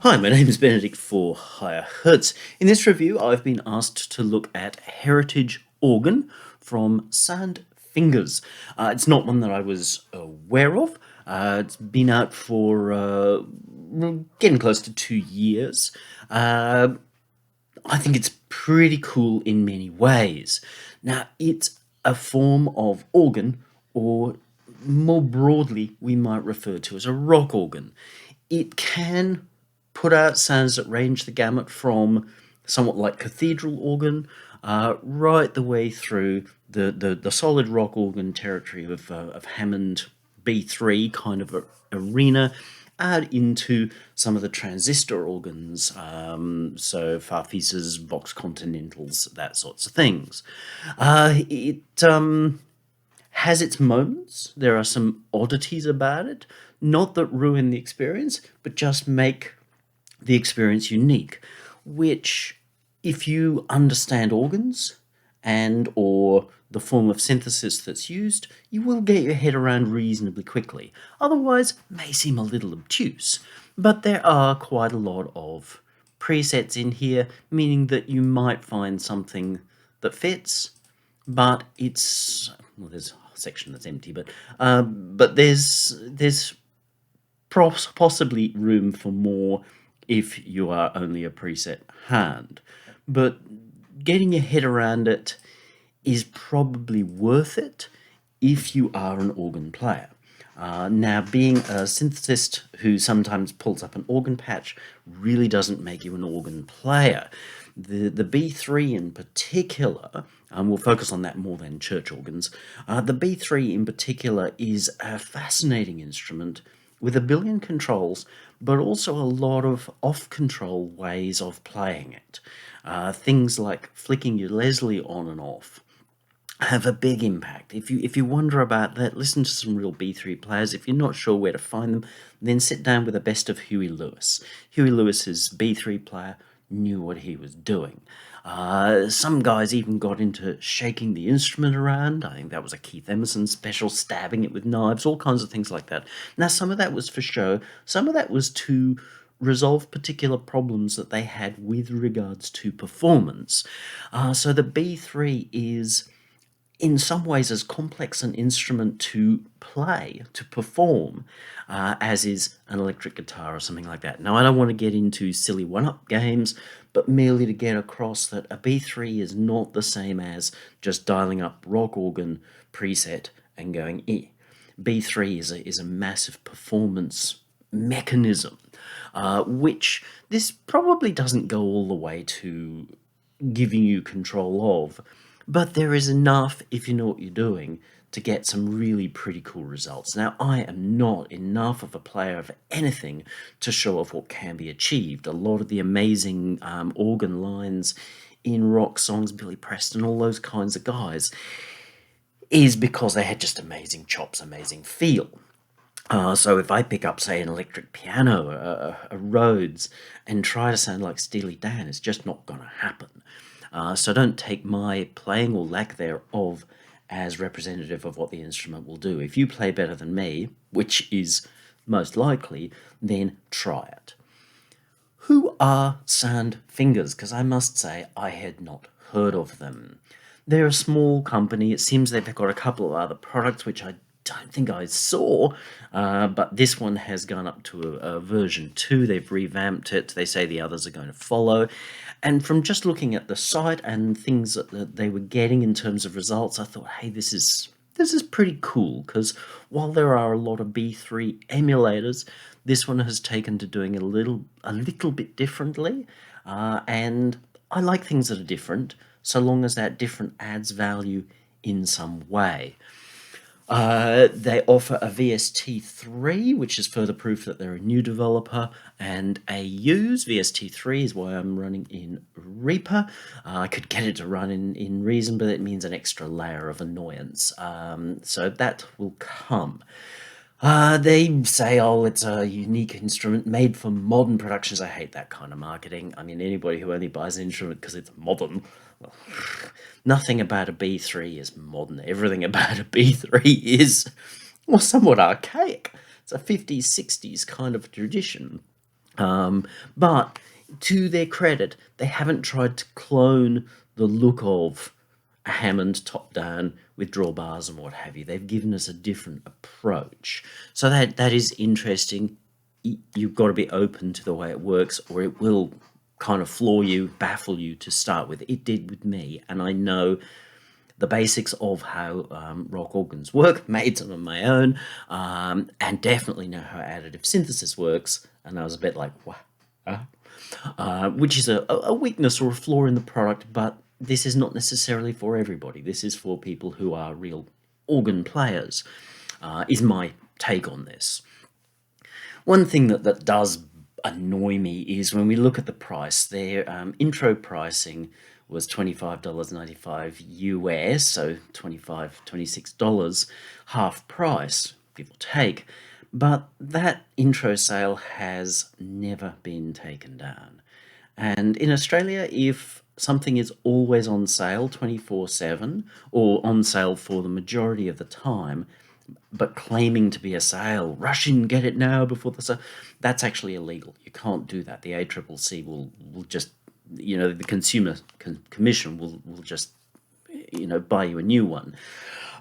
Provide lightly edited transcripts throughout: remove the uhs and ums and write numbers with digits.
Hi, my name is Benedict for Higher Hertz. In this review, I've been asked to look at Heritage Organ from SoundFingers. It's not one that I was aware of. It's been out for getting close to 2 years. I think it's pretty cool in many ways. Now, it's a form of organ, or more broadly, we might refer to as a rock organ. It can put out sounds that range the gamut from somewhat like cathedral organ right the way through the solid rock organ territory of Hammond B3 kind of arena, add into some of the transistor organs, so Farfisas, Vox Continentals, that sorts of things. It has its moments. There are some oddities about it, not that ruin the experience, but just make the experience unique, which, if you understand organs and or the form of synthesis that's used, you will get your head around reasonably quickly. Otherwise, may seem a little obtuse, but there are quite a lot of presets in here, meaning that you might find something that fits, but it's, well, there's a section that's empty, but there's possibly room for more if you are only a preset hand. But getting your head around it is probably worth it if you are an organ player. Now, being a synthesist who sometimes pulls up an organ patch really doesn't make you an organ player. The B3 in particular, we'll focus on that more than church organs, the B3 in particular is a fascinating instrument with a billion controls, but also a lot of off-control ways of playing it. Things like flicking your Leslie on and off have a big impact. If you wonder about that, listen to some real B3 players. If you're not sure where to find them, then sit down with the best of Huey Lewis. Huey Lewis's B3 player knew what he was doing. Some guys even got into shaking the instrument around. I think that was a Keith Emerson special, stabbing it with knives, all kinds of things like that. Now, some of that was for show, some of that was to resolve particular problems that they had with regards to performance. So the B3 is, in some ways, as complex an instrument to play, to perform, as is an electric guitar or something like that. Now, I don't want to get into silly one-up games, but merely to get across that a B3 is not the same as just dialing up rock organ preset and going B3 is a massive performance mechanism, which this probably doesn't go all the way to giving you control of, but there is enough, if you know what you're doing, to get some really pretty cool results. Now, I am not enough of a player of anything to show off what can be achieved. A lot of the amazing organ lines in rock songs, Billy Preston, all those kinds of guys, is because they had just amazing chops, amazing feel. So if I pick up, say, an electric piano, a Rhodes, and try to sound like Steely Dan, it's just not going to happen. So don't take my playing or lack thereof as representative of what the instrument will do. If you play better than me, which is most likely, then try it. Who are SoundFingers? Because I must say I had not heard of them. They're a small company. It seems they've got a couple of other products which I don't think I saw, but this one has gone up to a version 2. They've revamped it. They say the others are going to follow. And from just looking at the site and things that they were getting in terms of results, I thought, hey, this is pretty cool, because while there are a lot of B3 emulators, this one has taken to doing a little bit differently, and I like things that are different, so long as that different adds value in some way. They offer a VST3, which is further proof that they're a new developer, and a use. VST3 is why I'm running in Reaper. I could get it to run in Reason, but it means an extra layer of annoyance. So that will come. They say, oh, it's a unique instrument made for modern productions. I hate that kind of marketing. I mean, anybody who only buys an instrument because it's modern, well, nothing about a B3 is modern. Everything about a B3 is, well, somewhat archaic. It's a 50s, 60s kind of tradition. But to their credit, they haven't tried to clone the look of a Hammond top down with drawbars and what have you. They've given us a different approach. So that is interesting. You've got to be open to the way it works, or it will kind of floor you, baffle you to start with. It did with me, and I know the basics of how rock organs work, made them on my own, and definitely know how additive synthesis works. And I was a bit like, what? Which is a weakness or a flaw in the product, but this is not necessarily for everybody. This is for people who are real organ players, is my take on this. One thing that does annoy me is when we look at the price. Their intro pricing was $25.95 US, so $26, half price, give or take. But that intro sale has never been taken down. And in Australia, if something is always on sale 24/7, or on sale for the majority of the time, but claiming to be a sale, rush in, get it now before the sale, that's actually illegal. You can't do that. The ACCC will just, the Consumer Commission will just, buy you a new one.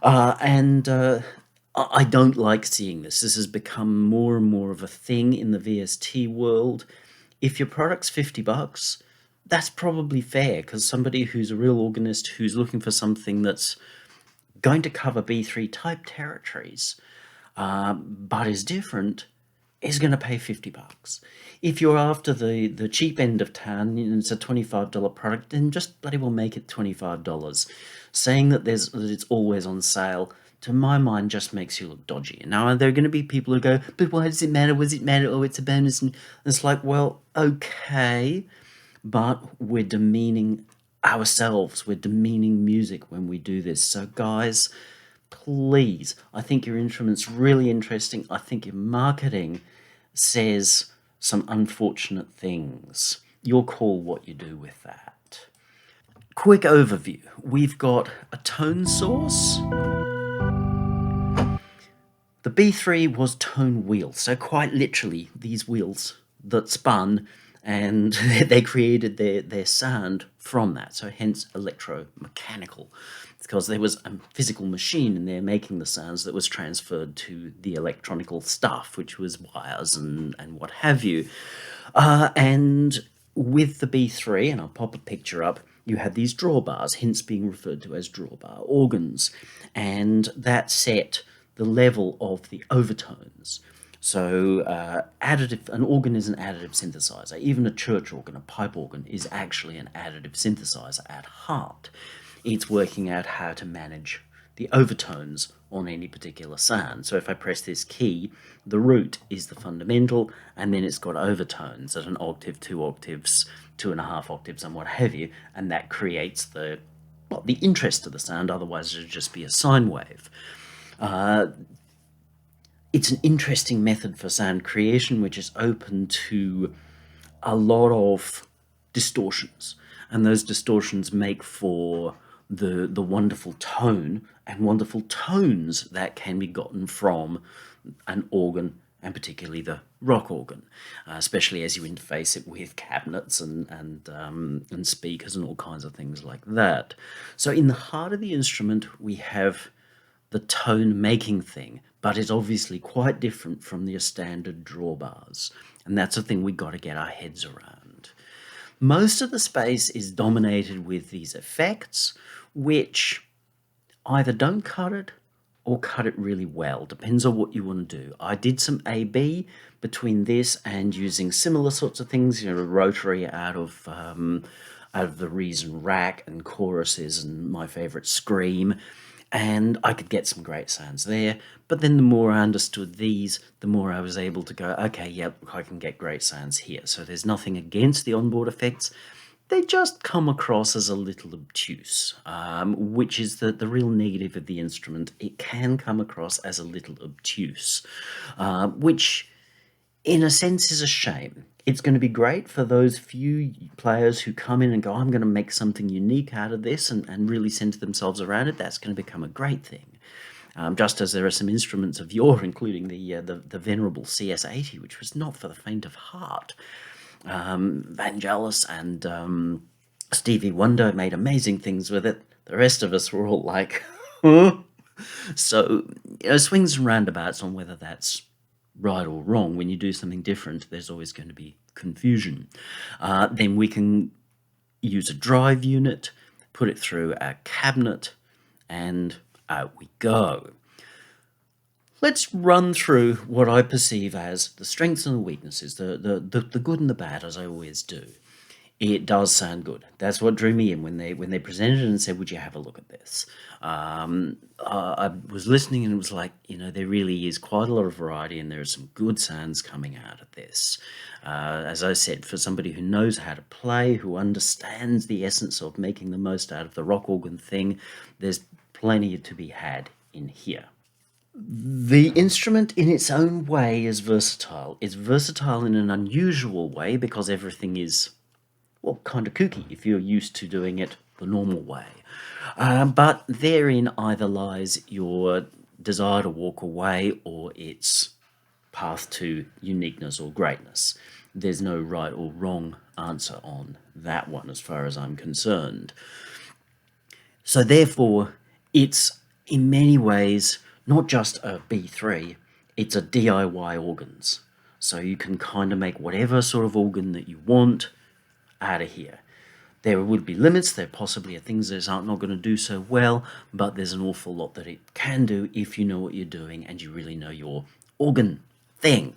And I don't like seeing this. This has become more and more of a thing in the VST world. If your product's $50, that's probably fair, because somebody who's a real organist who's looking for something that's going to cover B3 type territories, but is different, is going to pay $50. If you're after the cheap end of town, it's a $25 product, then just bloody well make it $25. Saying that it's always on sale, to my mind, just makes you look dodgy. Now, there are going to be people who go, but why does it matter? Was it matter? Oh, it's a bonus. And it's like, well, okay, but we're demeaning ourselves. We're demeaning music when we do this. So, guys, please, I think your instrument's really interesting. I think your marketing says some unfortunate things. Your call what you do with that. Quick overview. We've got a tone source. The B3 was tone wheel, so quite literally these wheels that spun, and they created their sound from that, so hence electromechanical, because there was a physical machine in there making the sounds that was transferred to the electronical stuff, which was wires and what have you. And with the B3, and I'll pop a picture up, you had these drawbars, hence being referred to as drawbar organs, and that set the level of the overtones. So an organ is an additive synthesizer. Even a church organ, a pipe organ, is actually an additive synthesizer at heart. It's working out how to manage the overtones on any particular sound. So if I press this key, the root is the fundamental, and then it's got overtones at an octave, 2 octaves, 2.5 octaves, and what have you, and that creates the interest of the sound. Otherwise it would just be a sine wave. It's an interesting method for sound creation, which is open to a lot of distortions, and those distortions make for the wonderful tone and wonderful tones that can be gotten from an organ, and particularly the rock organ, especially as you interface it with cabinets and speakers and all kinds of things like that. So in the heart of the instrument, we have the tone making thing, but it's obviously quite different from your standard drawbars, and that's a thing we got to get our heads around. Most of the space is dominated with these effects, which either don't cut it or cut it really well. Depends on what you want to do. I did some A/B between this and using similar sorts of things, Rotary out of the Reason rack and choruses and my favorite Scream, and I could get some great sounds there. But then the more I understood these, the more I was able to go, okay, yep, I can get great sounds here. So there's nothing against the onboard effects. They just come across as a little obtuse, which is the real negative of the instrument. It can come across as a little obtuse, which in a sense is a shame. It's going to be great for those few players who come in and go, I'm going to make something unique out of this and really center themselves around it. That's going to become a great thing. just as there are some instruments of yore, including the venerable CS80, which was not for the faint of heart. Vangelis and Stevie Wonder made amazing things with it. The rest of us were all like, huh? So, swings and roundabouts on whether that's right or wrong. When you do something different, there's always going to be confusion. Then we can use a drive unit, put it through our cabinet, and out we go. Let's run through what I perceive as the strengths and the weaknesses, the good and the bad, as I always do. It does sound good. That's what drew me in when they presented it and said, "Would you have a look at this?" I was listening and it was like, there really is quite a lot of variety and there are some good sounds coming out of this. As I said, for somebody who knows how to play, who understands the essence of making the most out of the rock organ thing, there's plenty to be had in here. The instrument in its own way is versatile. It's versatile in an unusual way because everything is, well, kind of kooky if you're used to doing it the normal way. But therein either lies your desire to walk away or its path to uniqueness or greatness. There's no right or wrong answer on that one as far as I'm concerned. So therefore, it's in many ways not just a B3, it's a DIY organs. So you can kind of make whatever sort of organ that you want out of here. There would be limits, there possibly are things that aren't not going to do so well, but there's an awful lot that it can do if you know what you're doing and you really know your organ thing.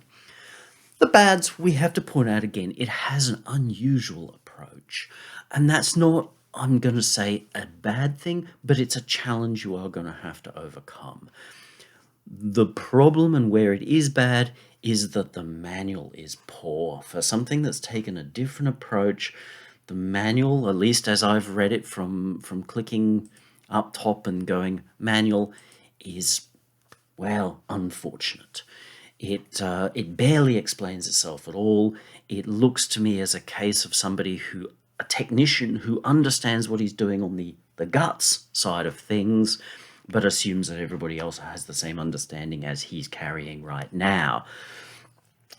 The bads, we have to point out again, it has an unusual approach. And that's not, I'm going to say, a bad thing, but it's a challenge you are going to have to overcome. The problem and where it is bad is that the manual is poor. For something that's taken a different approach, the manual, at least as I've read it from clicking up top and going manual, is, well, unfortunate. It barely explains itself at all. It looks to me as a case of a technician who understands what he's doing on the guts side of things, but assumes that everybody else has the same understanding as he's carrying right now.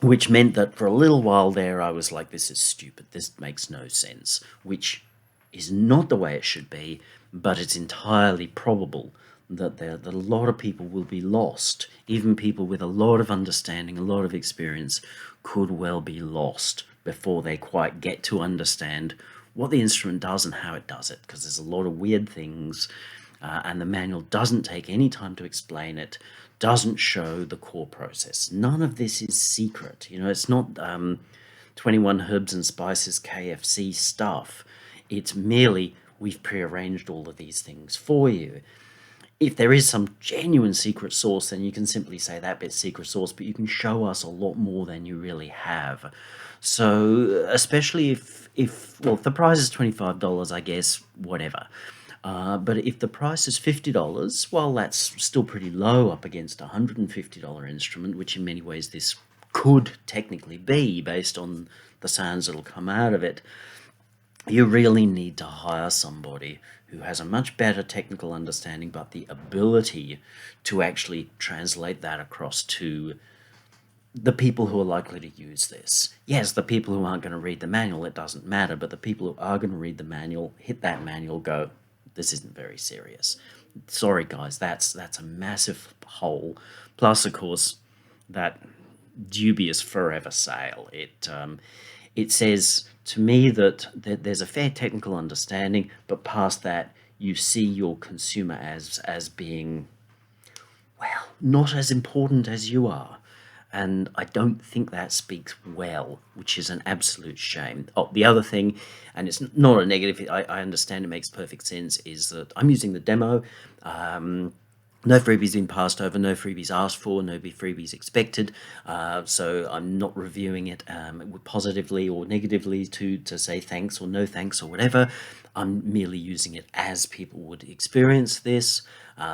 Which meant that for a little while there, I was like, this is stupid, this makes no sense, which is not the way it should be, but it's entirely probable that a lot of people will be lost. Even people with a lot of understanding, a lot of experience, could well be lost before they quite get to understand what the instrument does and how it does it, because there's a lot of weird things, and the manual doesn't take any time to explain it, doesn't show the core process. None of this is secret. It's not 21 herbs and spices KFC stuff. It's merely, we've prearranged all of these things for you. If there is some genuine secret sauce, then you can simply say that bit's secret sauce, but you can show us a lot more than you really have. So, especially if the price is $25, I guess, whatever. But if the price is $50, well, that's still pretty low up against a $150 instrument, which in many ways this could technically be based on the sounds that'll come out of it. You really need to hire somebody who has a much better technical understanding, but the ability to actually translate that across to the people who are likely to use this. Yes, the people who aren't going to read the manual, it doesn't matter, but the people who are going to read the manual, hit that manual, go, this isn't very serious. Sorry, guys, that's a massive hole. Plus, of course, that dubious forever sale. It says to me that there's a fair technical understanding, but past that, you see your consumer as being, well, not as important as you are. And I don't think that speaks well, which is an absolute shame. Oh, the other thing, and it's not a negative, I understand it makes perfect sense, is that I'm using the demo. No freebies been passed over, no freebies asked for, no freebies expected. So I'm not reviewing it positively or negatively to say thanks or no thanks or whatever. I'm merely using it as people would experience this.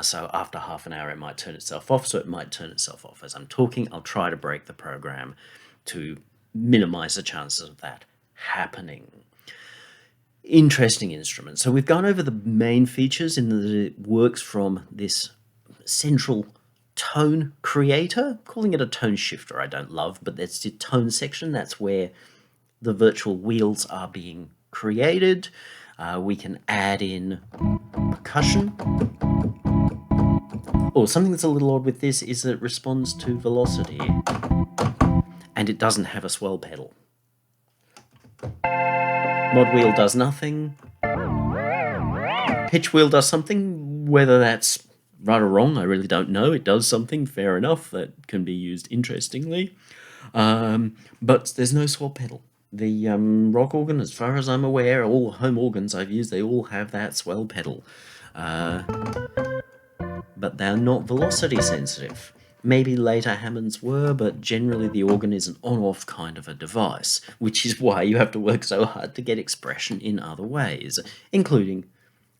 So after half an hour, it might turn itself off. So it might turn itself off as I'm talking. I'll try to break the program to minimize the chances of that happening. Interesting instrument. So we've gone over the main features in that it works from this central tone creator. Calling it a tone shifter I don't love, but that's the tone section. That's where the virtual wheels are being created. We can add in percussion. Oh, something that's a little odd with this is that it responds to velocity, and it doesn't have a swell pedal. Mod wheel does nothing. Pitch wheel does something. Whether that's right or wrong, I really don't know. It does something, fair enough, that can be used interestingly. But there's no swell pedal. The rock organ, as far as I'm aware, all home organs I've used, they all have that swell pedal. But they're not velocity sensitive. Maybe later Hammonds were, but generally the organ is an on-off kind of a device, which is why you have to work so hard to get expression in other ways, including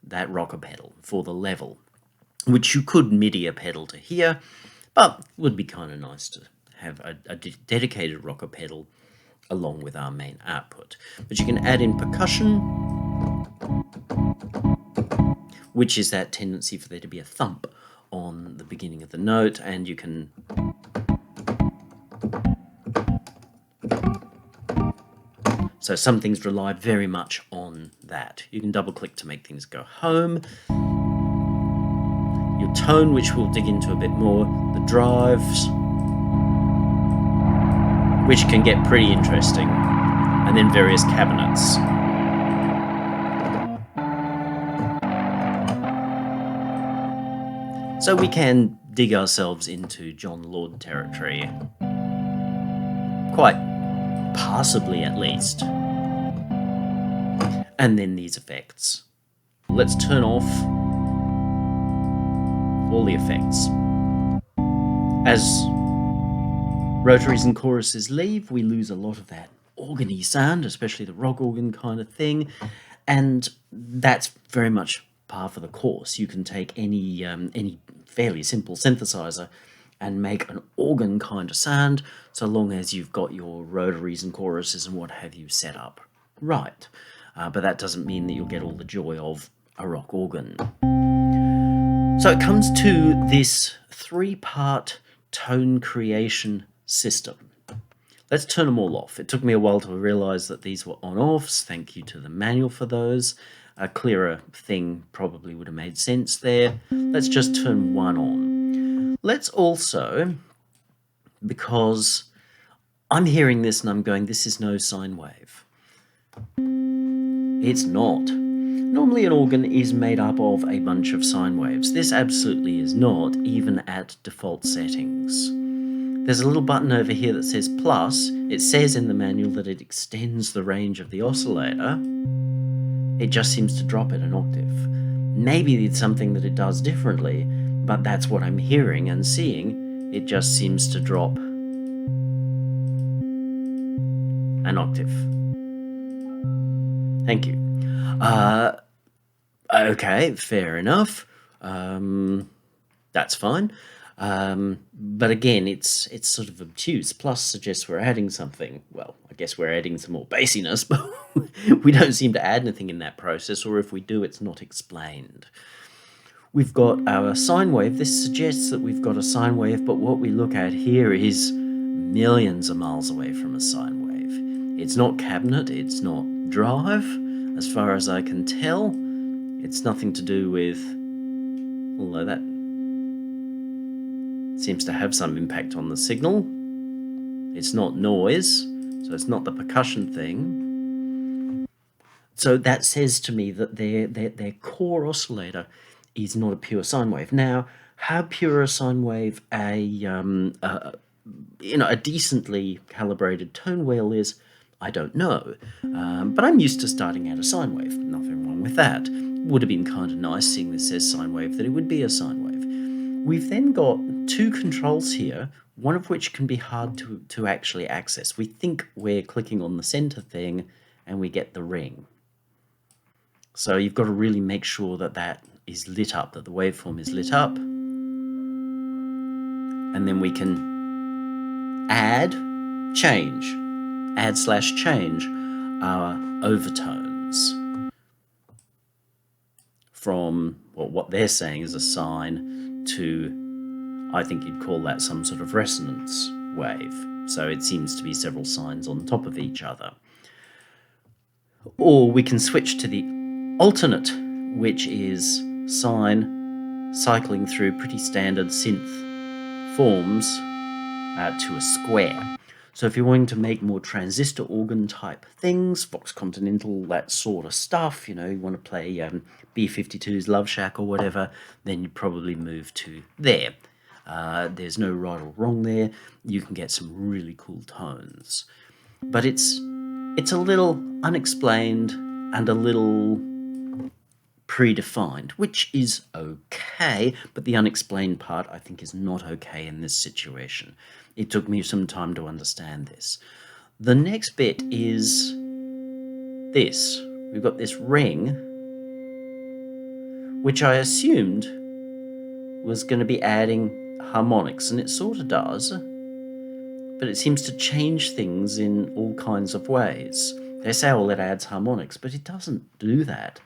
that rocker pedal for the level, which you could MIDI a pedal to here, but it would be kind of nice to have a dedicated rocker pedal along with our main output. But you can add in percussion, which is that tendency for there to be a thump on the beginning of the note, and you can so some things rely very much on that. You can double click to make things go home. Your tone, which we'll dig into a bit more, the drives, which can get pretty interesting, and then various cabinets. So we can dig ourselves into John Lord territory, quite passably at least. And then these effects. Let's turn off all the effects. As rotaries and choruses leave, we lose a lot of that organy sound, especially the rock organ kind of thing, and that's very much par for the course. You can take any fairly simple synthesizer and make an organ kind of sound, so long as you've got your rotaries and choruses and what have you set up right. But that doesn't mean that you'll get all the joy of a rock organ. So it comes to this three-part tone creation system. Let's turn them all off. It took me a while to realize that these were on-offs. Thank you to the manual for those. A clearer thing probably would have made sense there. Let's just turn one on. Let's also, because I'm hearing this and I'm going, this is no sine wave. It's not. Normally an organ is made up of a bunch of sine waves. This absolutely is not, even at default settings. There's a little button over here that says plus. It says in the manual that it extends the range of the oscillator. It just seems to drop it an octave. Maybe it's something that it does differently, but that's what I'm hearing and seeing. It just seems to drop an octave. Thank you. Okay, fair enough. That's fine. But again, it's sort of obtuse. Plus suggests we're adding something. Well, I guess we're adding some more bassiness, but we don't seem to add anything in that process, or if we do, it's not explained. We've got our sine wave. This suggests that we've got a sine wave, but what we look at here is millions of miles away from a sine wave. It's not cabinet, it's not drive, as far as I can tell. It's nothing to do with, although that seems to have some impact on the signal. It's not noise, so it's not the percussion thing. So that says to me that their core oscillator is not a pure sine wave. Now, how pure a sine wave a decently calibrated tone wheel is, I don't know. But I'm used to starting out a sine wave. Nothing wrong with that. Would have been kind of nice, seeing this says sine wave, that it would be a sine wave. We've then got two controls here, one of which can be hard to actually access. We think we're clicking on the center thing and we get the ring. So you've got to really make sure that that is lit up, that the waveform is lit up. And then we can add/change our overtones from what they're saying is a sine to I think you'd call that some sort of resonance wave. So it seems to be several sines on top of each other. Or we can switch to the alternate, which is sine cycling through pretty standard synth forms to a square. So if you're wanting to make more transistor organ type things, Vox Continental, that sort of stuff, you want to play B-52's Love Shack or whatever, then you'd probably move to there. There's no right or wrong there. You can get some really cool tones. But it's a little unexplained and a little predefined, which is okay, but the unexplained part I think is not okay in this situation. It took me some time to understand this. The next bit is this. We've got this ring, which I assumed was going to be adding harmonics, and it sort of does, but it seems to change things in all kinds of ways. They say, well, it adds harmonics, but it doesn't do that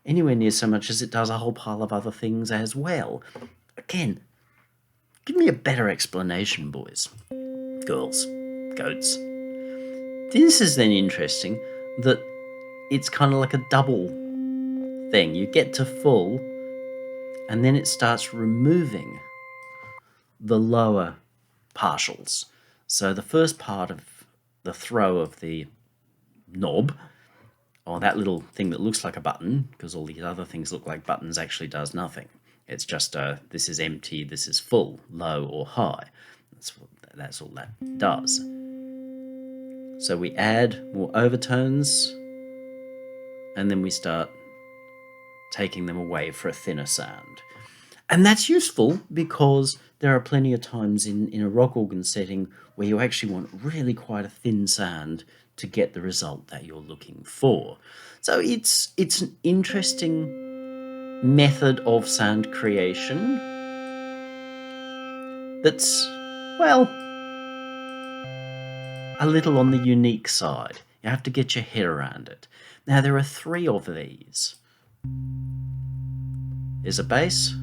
anywhere near so much as it does a whole pile of other things as well. Again, give me a better explanation, boys, girls, goats. This is then interesting that it's kind of like a double thing. You get to full, and then it starts removing the lower partials. So the first part of the throw of the knob, or that little thing that looks like a button, because all these other things look like buttons, actually does nothing. It's just this is empty, this is full, low or high. That's all that does. So we add more overtones, and then we start taking them away for a thinner sound. And that's useful because there are plenty of times in a rock organ setting where you actually want really quite a thin sound to get the result that you're looking for. So it's an interesting method of sound creation that's, well, a little on the unique side. You have to get your head around it. Now, there are 3 of these. There's a bass,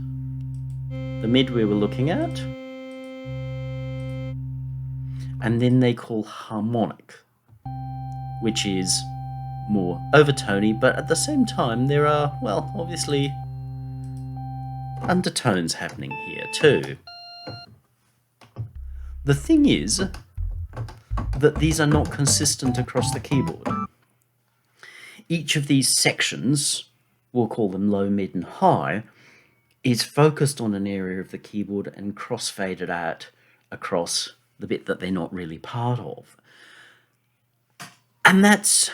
the mid we were looking at, and then they call harmonic, which is more overtony, but at the same time there are, well, obviously undertones happening here too. The thing is that these are not consistent across the keyboard. Each of these sections, we'll call them low, mid and high, is focused on an area of the keyboard and cross-faded out across the bit that they're not really part of. And that's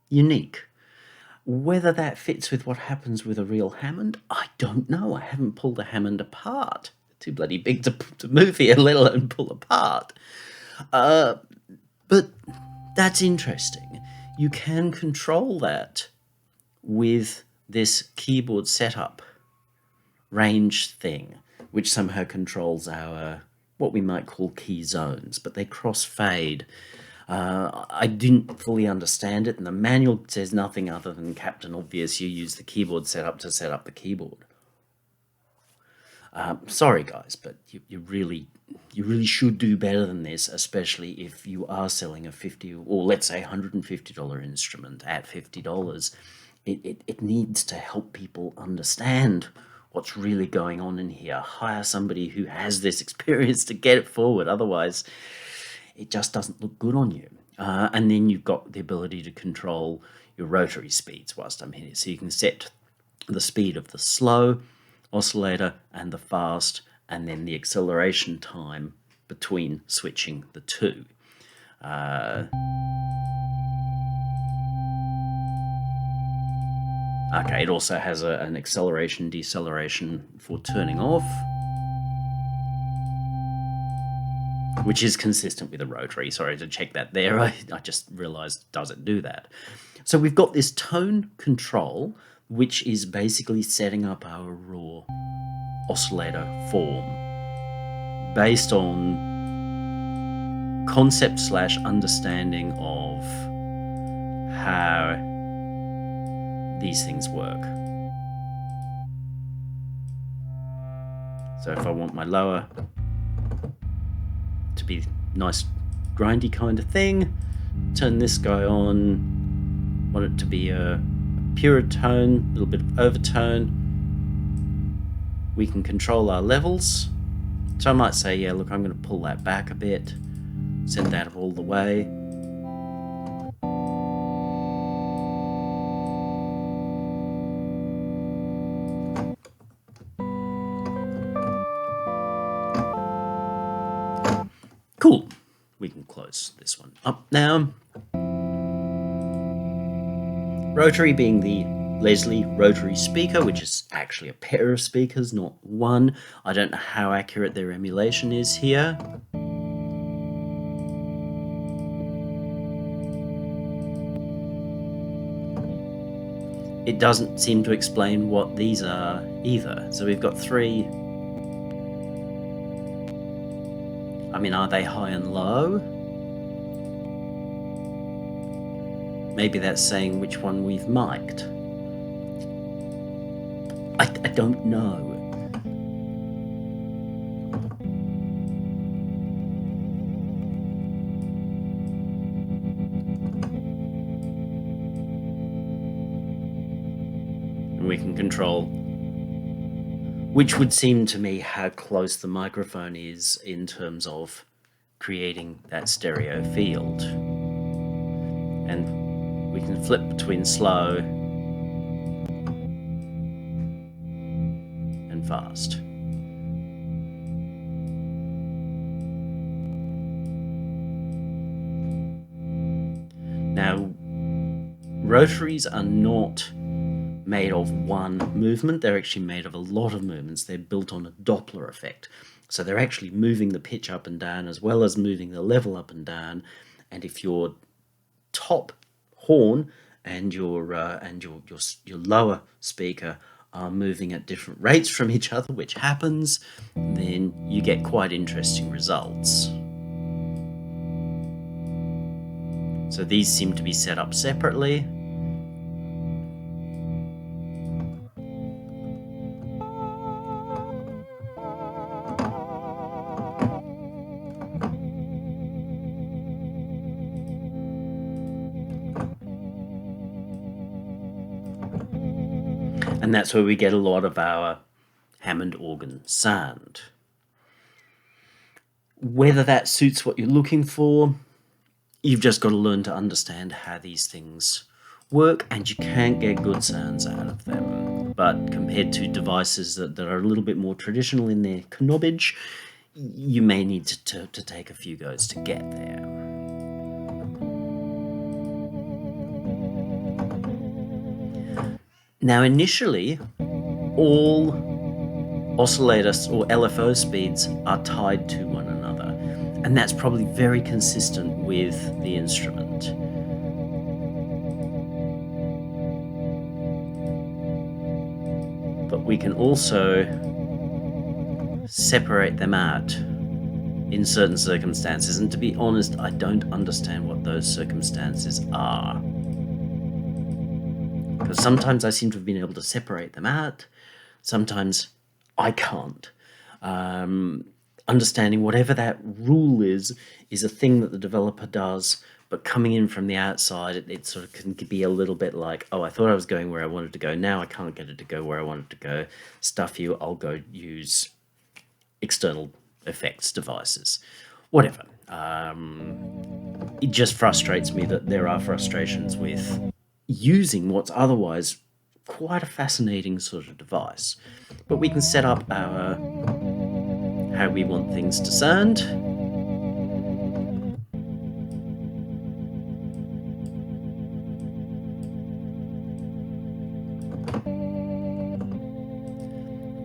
unique. Whether that fits with what happens with a real Hammond, I don't know. I haven't pulled a Hammond apart. Too bloody big to move here, let alone pull apart. But that's interesting. You can control that with this keyboard setup range thing, which somehow controls our, what we might call key zones, but they cross-fade. I didn't fully understand it, and the manual says nothing other than Captain Obvious, you use the keyboard setup to set up the keyboard. Sorry guys, but you really should do better than this, especially if you are selling a $50 or let's say $150 instrument at $50. It needs to help people understand what's really going on in here. Hire somebody who has this experience to get it forward. Otherwise, it just doesn't look good on you. And then you've got the ability to control your rotary speeds whilst I'm here. So you can set the speed of the slow oscillator and the fast, and then the acceleration time between switching the two. Okay, it also has an acceleration, deceleration for turning off, which is consistent with the rotary. Sorry to check that there. I just realized, does it do that? So we've got this tone control, which is basically setting up our raw oscillator form based on concept / understanding of how these things work. So if I want my lower to be nice grindy kind of thing, turn this guy on, want it to be a purer tone, a little bit of overtone. We can control our levels. So I might say, yeah, look, I'm going to pull that back a bit, send that all the way. Cool. We can close this one up now. Rotary being the Leslie Rotary speaker, which is actually a pair of speakers, not one. I don't know how accurate their emulation is here. It doesn't seem to explain what these are either. So we've got three. I mean, are they high and low? Maybe that's saying which one we've mic'd. I don't know. And we can control, which would seem to me how close the microphone is in terms of creating that stereo field. And we can flip between slow and fast. Now, rotaries are not made of one movement. They're actually made of a lot of movements. They're built on a Doppler effect. So they're actually moving the pitch up and down as well as moving the level up and down. And if your top horn and your lower speaker are moving at different rates from each other, which happens, then you get quite interesting results. So these seem to be set up separately. And that's where we get a lot of our Hammond organ sound. Whether that suits what you're looking for, you've just got to learn to understand how these things work, and you can get good sounds out of them. But compared to devices that are a little bit more traditional in their knobbage, you may need to take a few goes to get there. Now, initially, all oscillators or LFO speeds are tied to one another, and that's probably very consistent with the instrument. But we can also separate them out in certain circumstances, and to be honest, I don't understand what those circumstances are. Because sometimes I seem to have been able to separate them out, sometimes I can't. Understanding whatever that rule is a thing that the developer does, but coming in from the outside, it sort of can be a little bit like, oh, I thought I was going where I wanted to go, now I can't get it to go where I want it to go. Stuff you, I'll go use external effects devices. Whatever. It just frustrates me that there are frustrations with using what's otherwise quite a fascinating sort of device. But we can set up our how we want things to sound.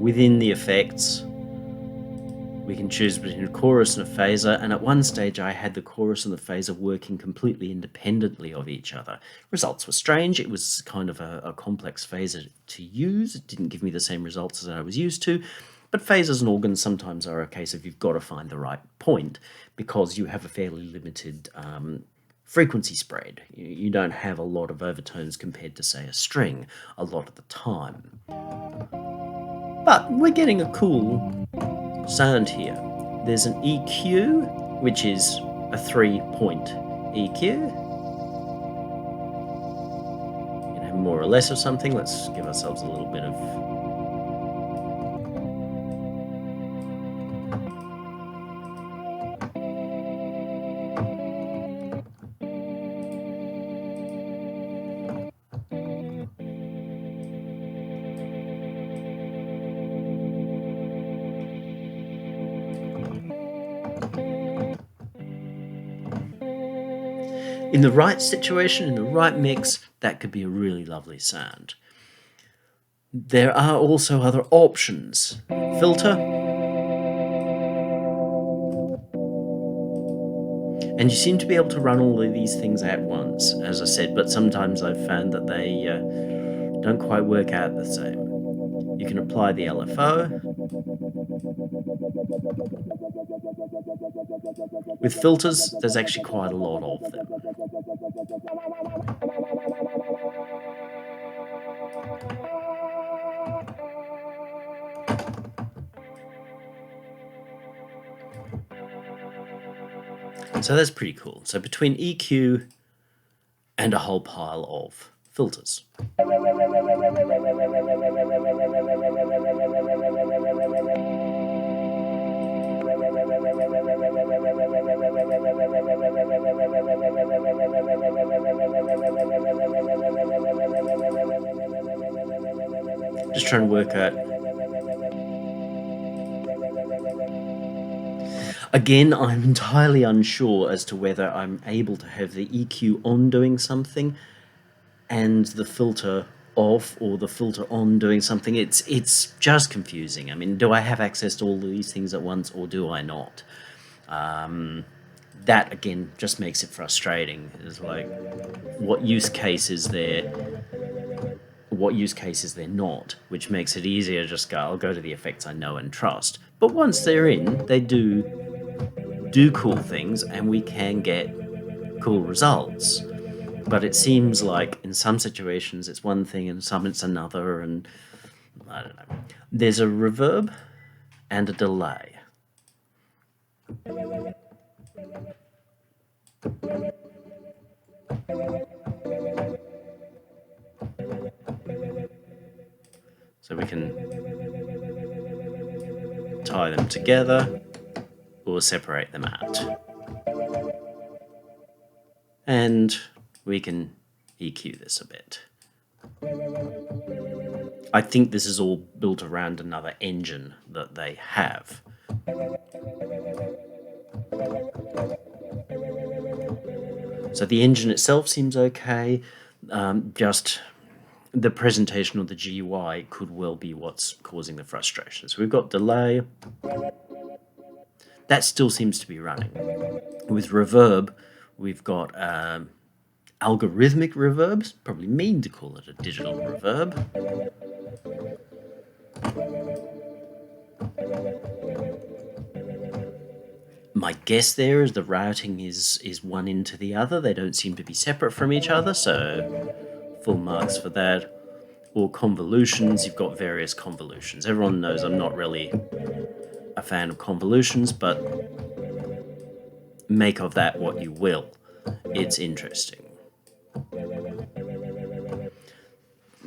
Within the effects, we can choose between a chorus and a phaser, and at one stage I had the chorus and the phaser working completely independently of each other. Results were strange. It was kind of a complex phaser to use. It didn't give me the same results as I was used to, but phasers and organs sometimes are a case of you've got to find the right point because you have a fairly limited frequency spread. You don't have a lot of overtones compared to, say, a string a lot of the time. But we're getting a cool sound here. There's an EQ, which is a 3-point EQ. More or less of something. Let's give ourselves a little bit of in the right situation, in the right mix, that could be a really lovely sound. There are also other options. Filter. And you seem to be able to run all of these things at once, as I said, but sometimes I've found that they don't quite work out the same. You can apply the LFO. With filters, there's actually quite a lot of them. So that's pretty cool. So between EQ and a whole pile of filters. Just trying to work out. Again, I'm entirely unsure as to whether I'm able to have the EQ on doing something and the filter off, or the filter on doing something. It's just confusing. I mean, do I have access to all of these things at once, or do I not? That again just makes it frustrating. It's like, what use case is there? What use case is there not? Which makes it easier to just go, I'll go to the effects I know and trust. But once they're in, they do cool things, and we can get cool results. But it seems like in some situations it's one thing, and some it's another, and I don't know. There's a reverb and a delay. So we can tie them together or separate them out. And we can EQ this a bit. I think this is all built around another engine that they have. So the engine itself seems okay, just the presentation of the GUI could well be what's causing the frustration. So we've got delay. That still seems to be running. With reverb, we've got algorithmic reverbs. Probably mean to call it a digital reverb. My guess there is the routing is one into the other. They don't seem to be separate from each other, so full marks for that. Or convolutions, you've got various convolutions. Everyone knows I'm not really a fan of convolutions, but make of that what you will. It's interesting.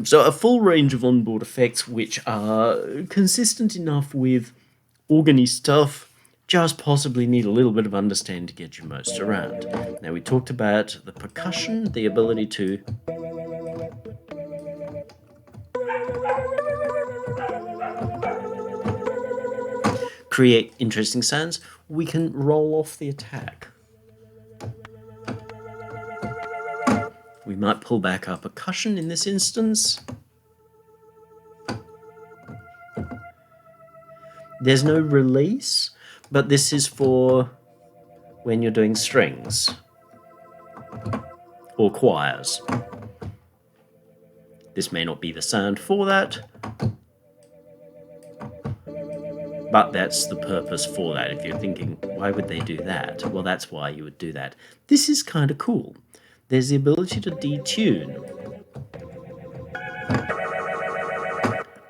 So a full range of onboard effects which are consistent enough with organy stuff, just possibly need a little bit of understanding to get you most around. Now, we talked about the percussion, the ability to create interesting sounds. We can roll off the attack. We might pull back our percussion in this instance. There's no release, but this is for when you're doing strings or choirs. This may not be the sound for that, but that's the purpose for that. If you're thinking, why would they do that? Well, that's why you would do that. This is kind of cool. There's the ability to detune.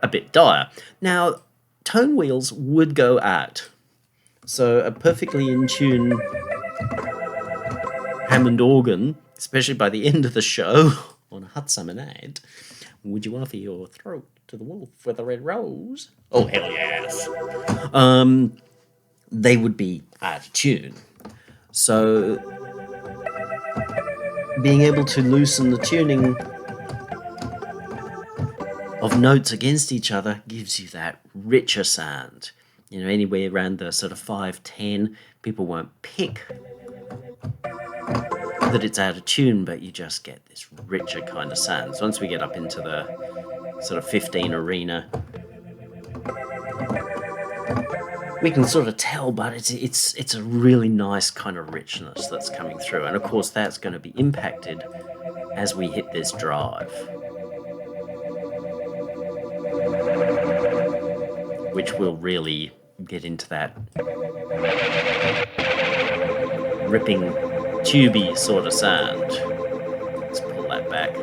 A bit dire. Now, tone wheels would go out. So a perfectly in tune Hammond organ, especially by the end of the show on a hot summer night, would you offer your throat to the wolf with a red rose? Oh, hell yes. They would be out of tune. So being able to loosen the tuning of notes against each other gives you that richer sound. You know, anywhere around the sort of 5-10, people won't pick that it's out of tune, but you just get this richer kind of sound. So once we get up into the sort of 15 arena, we can sort of tell, but it's a really nice kind of richness that's coming through. And of course, that's going to be impacted as we hit this drive, which will really get into that ripping, tubey sort of sound. Let's pull that back.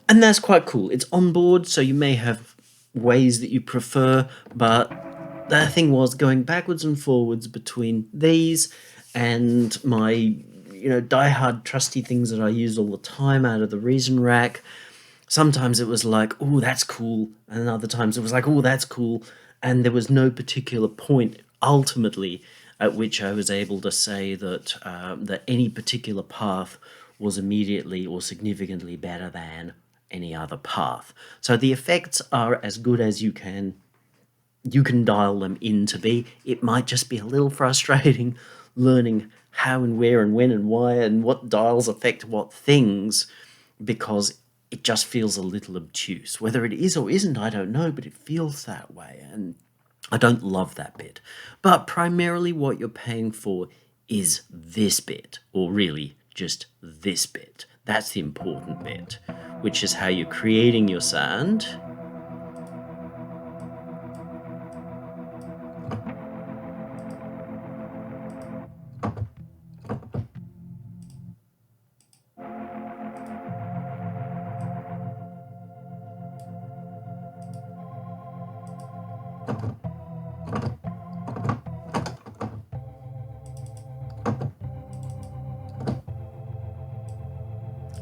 And that's quite cool. It's on board, so you may have ways that you prefer, but the thing was going backwards and forwards between these and my, die-hard trusty things that I use all the time out of the Reason Rack. Sometimes it was like, oh, that's cool, and other times it was like, oh, that's cool, and there was no particular point ultimately at which I was able to say that that any particular path was immediately or significantly better than any other path. So the effects are as good as you can dial them in to be. It might just be a little frustrating learning how and where and when and why and what dials affect what things, because it just feels a little obtuse. Whether it is or isn't, I don't know, but it feels that way, and I don't love that bit. But primarily what you're paying for is this bit, or really just this bit. That's the important bit, which is how you're creating your sound.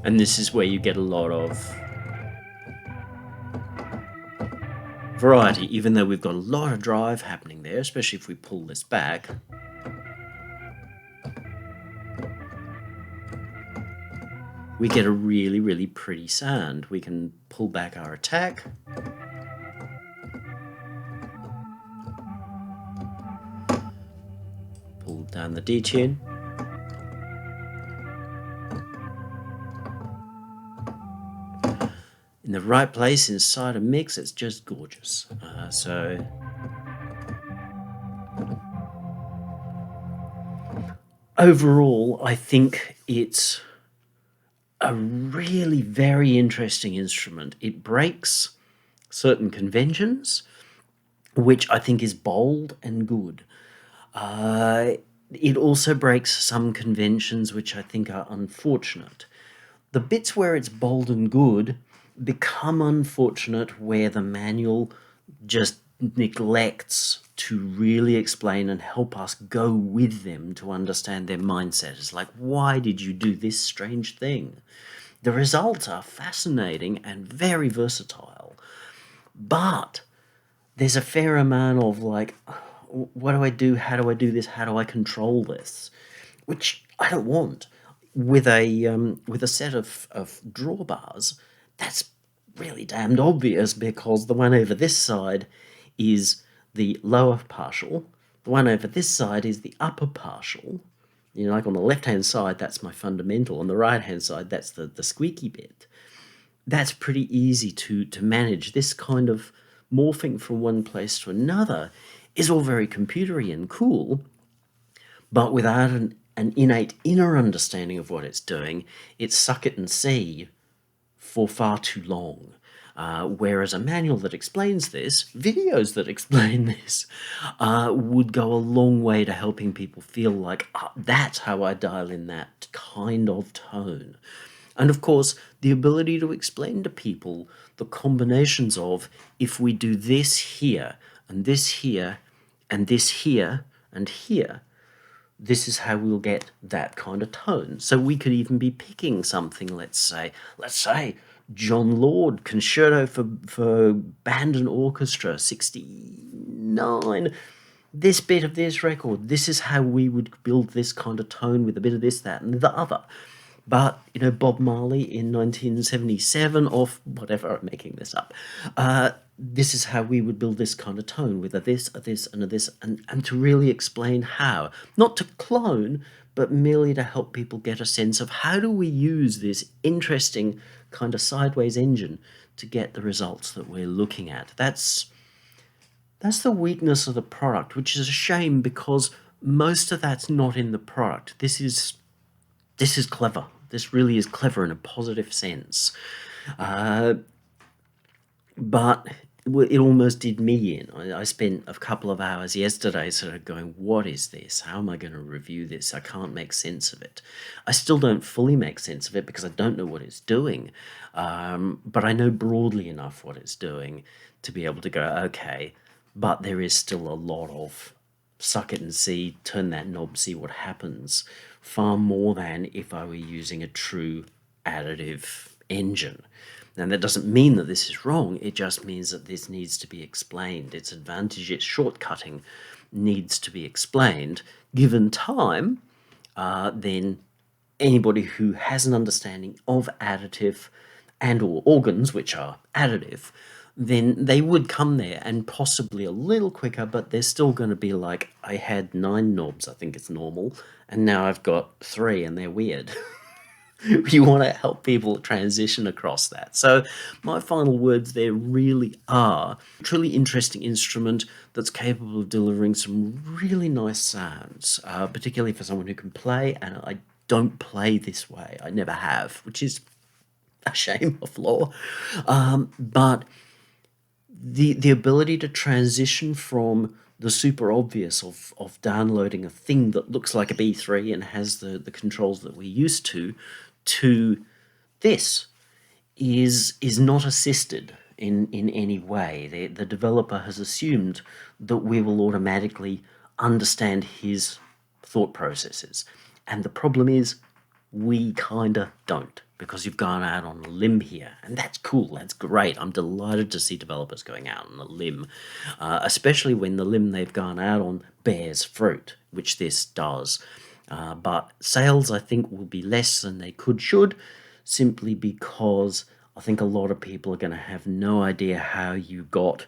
And this is where you get a lot of variety, even though we've got a lot of drive happening there, especially if we pull this back. We get a really, really pretty sound. We can pull back our attack. Pull down the detune. In the right place inside a mix, it's just gorgeous. So overall, I think it's a really very interesting instrument. It breaks certain conventions, which I think is bold and good. It also breaks some conventions which I think are unfortunate. The bits where it's bold and good become unfortunate where the manual just neglects to really explain and help us go with them to understand their mindset. It's like, why did you do this strange thing? The results are fascinating and very versatile, but there's a fair amount of like, what do I do? How do I do this? How do I control this? Which I don't want. With a set of drawbars, that's really damned obvious, because the one over this side is the lower partial, the one over this side is the upper partial. You know, like on the left-hand side, that's my fundamental. On the right-hand side, that's the squeaky bit. That's pretty easy to manage. This kind of morphing from one place to another, is all very computery and cool, but without an innate inner understanding of what it's doing, it's suck it and see for far too long. Whereas a manual that explains this, videos that explain this, would go a long way to helping people feel like, that's how I dial in that kind of tone. And of course, the ability to explain to people the combinations of, if we do this here, and this here, and this here, and here, this is how we'll get that kind of tone. So we could even be picking something, let's say John Lord, Concerto for Band and Orchestra, 69. This bit of this record, this is how we would build this kind of tone with a bit of this, that, and the other. But, Bob Marley in 1977, or whatever, I'm making this up, this is how we would build this kind of tone with a this, a this, and a this, and to really explain how. Not to clone, but merely to help people get a sense of how do we use this interesting kind of sideways engine to get the results that we're looking at. That's the weakness of the product, which is a shame because most of that's not in the product. This is clever. This really is clever in a positive sense. But it almost did me in. I spent a couple of hours yesterday sort of going, what is this? How am I going to review this? I can't make sense of it. I still don't fully make sense of it because I don't know what it's doing. But I know broadly enough what it's doing to be able to go, okay, but there is still a lot of suck it and see, turn that knob, see what happens, far more than if I were using a true additive engine. Now, that doesn't mean that this is wrong, it just means that this needs to be explained. Its advantage, its shortcutting needs to be explained. Given time, then anybody who has an understanding of additive and or organs, which are additive, then they would come there and possibly a little quicker, but they're still going to be like, I had 9 knobs, I think it's normal, and now I've got 3 and they're weird. You want to help people transition across that. So my final words there really are a truly interesting instrument that's capable of delivering some really nice sounds, particularly for someone who can play, and I don't play this way. I never have, which is a shame, a flaw. But the ability to transition from the super obvious of downloading a thing that looks like a B3 and has the controls that we're used to this is not assisted in any way. The developer has assumed that we will automatically understand his thought processes. And the problem is we kinda don't, because you've gone out on a limb here. And that's cool, that's great. I'm delighted to see developers going out on a limb, especially when the limb they've gone out on bears fruit, which this does. But sales, I think, will be less than they should, simply because I think a lot of people are going to have no idea how you got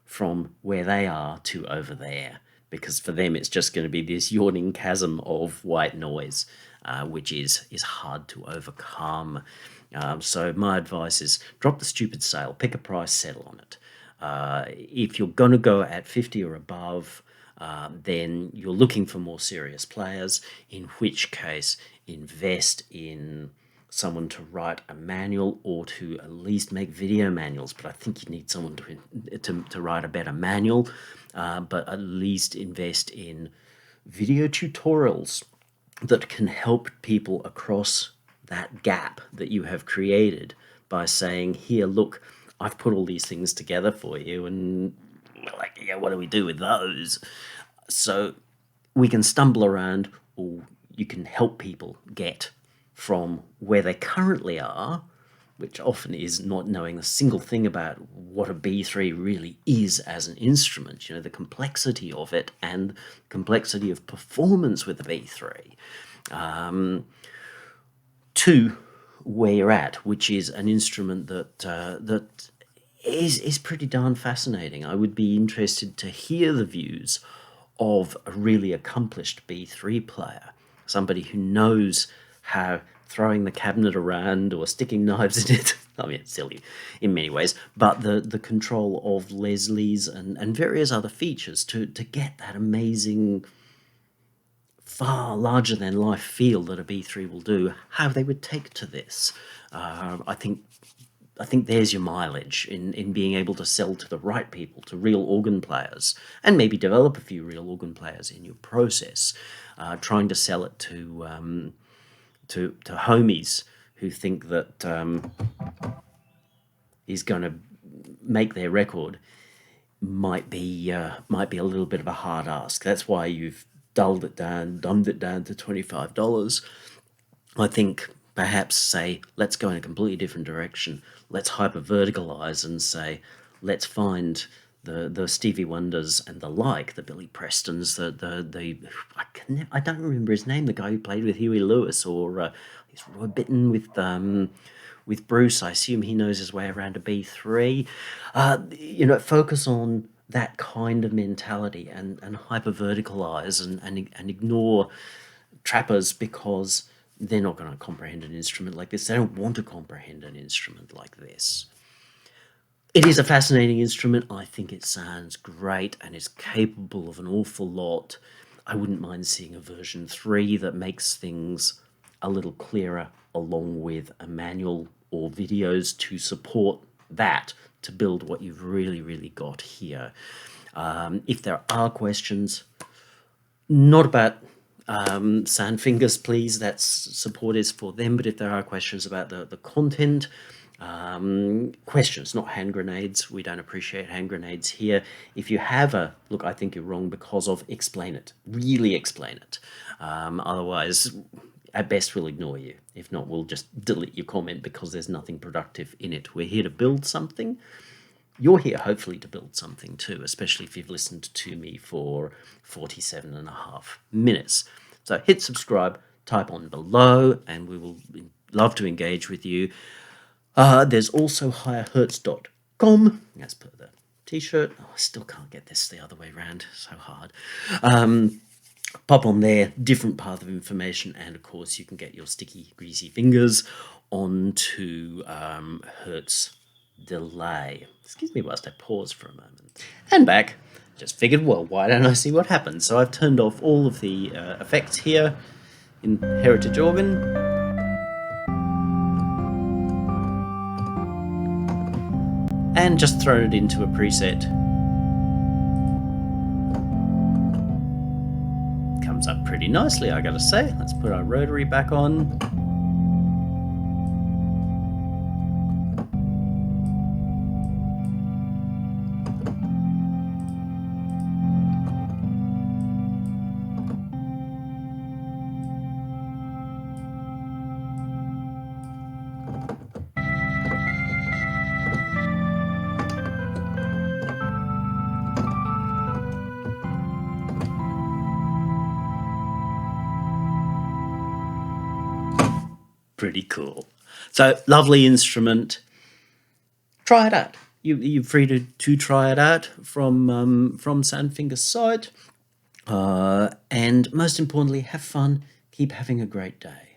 from where they are to over there, because for them it's just going to be this yawning chasm of white noise, which is hard to overcome. So my advice is drop the stupid sale, pick a price, settle on it. If you're going to go at 50 or above, then you're looking for more serious players, in which case invest in someone to write a manual or to at least make video manuals. But I think you need someone to write a better manual, but at least invest in video tutorials that can help people across that gap that you have created by saying, here, look, I've put all these things together for you, and like, yeah, what do we do with those? So we can stumble around, or you can help people get from where they currently are, which often is not knowing a single thing about what a B3 really is as an instrument, the complexity of it and complexity of performance with the B3, to where you're at, which is an instrument that is pretty darn fascinating. I would be interested to hear the views of a really accomplished B3 player, somebody who knows how throwing the cabinet around or sticking knives in it I mean, it's silly in many ways, but the control of Leslie's and various other features to get that amazing, far larger than life feel that a B3 will do, how they would take to this. I think there's your mileage in being able to sell to the right people, to real organ players, and maybe develop a few real organ players in your process. Trying to sell it to homies who think that is going to make their record might be a little bit of a hard ask. That's why you've dumbed it down to $25. I think perhaps say, let's go in a completely different direction. Let's hyper verticalize and say, let's find the Stevie Wonders and the like, the Billy Prestons, I don't remember his name, the guy who played with Huey Lewis, or he's Roy Bittan with Bruce. I assume he knows his way around a B3. Focus on that kind of mentality and hyper verticalize and ignore trappers because they're not going to comprehend an instrument like this. They don't want to comprehend an instrument like this. It is a fascinating instrument. I think it sounds great and is capable of an awful lot. I wouldn't mind seeing a version 3 that makes things a little clearer, along with a manual or videos to support that, to build what you've really, really got here. If there are questions, not about SoundFingers, please, that's support is for them, but if there are questions about the content, questions, not hand grenades. We don't appreciate hand grenades here. If you have a, look, I think you're wrong because of, explain it. Really explain it. Otherwise, at best, we'll ignore you. If not, we'll just delete your comment because there's nothing productive in it. We're here to build something. You're here, hopefully, to build something too, especially if you've listened to me for 47.5 minutes. So hit subscribe, type on below, and we will love to engage with you. There's also higherhertz.com, as per the t-shirt. Oh, I still can't get this the other way around, so hard. Pop on there, different path of information, and of course you can get your sticky, greasy fingers onto Hertz delay. Excuse me whilst I pause for a moment. And back. Just figured, well, why don't I see what happens? So I've turned off all of the effects here in Heritage Organ. And just thrown it into a preset. Comes up pretty nicely, I gotta say. Let's put our Rotary back on. Pretty cool. So, lovely instrument. Try it out. You're free to try it out from SoundFingers' site. And most importantly, have fun. Keep having a great day.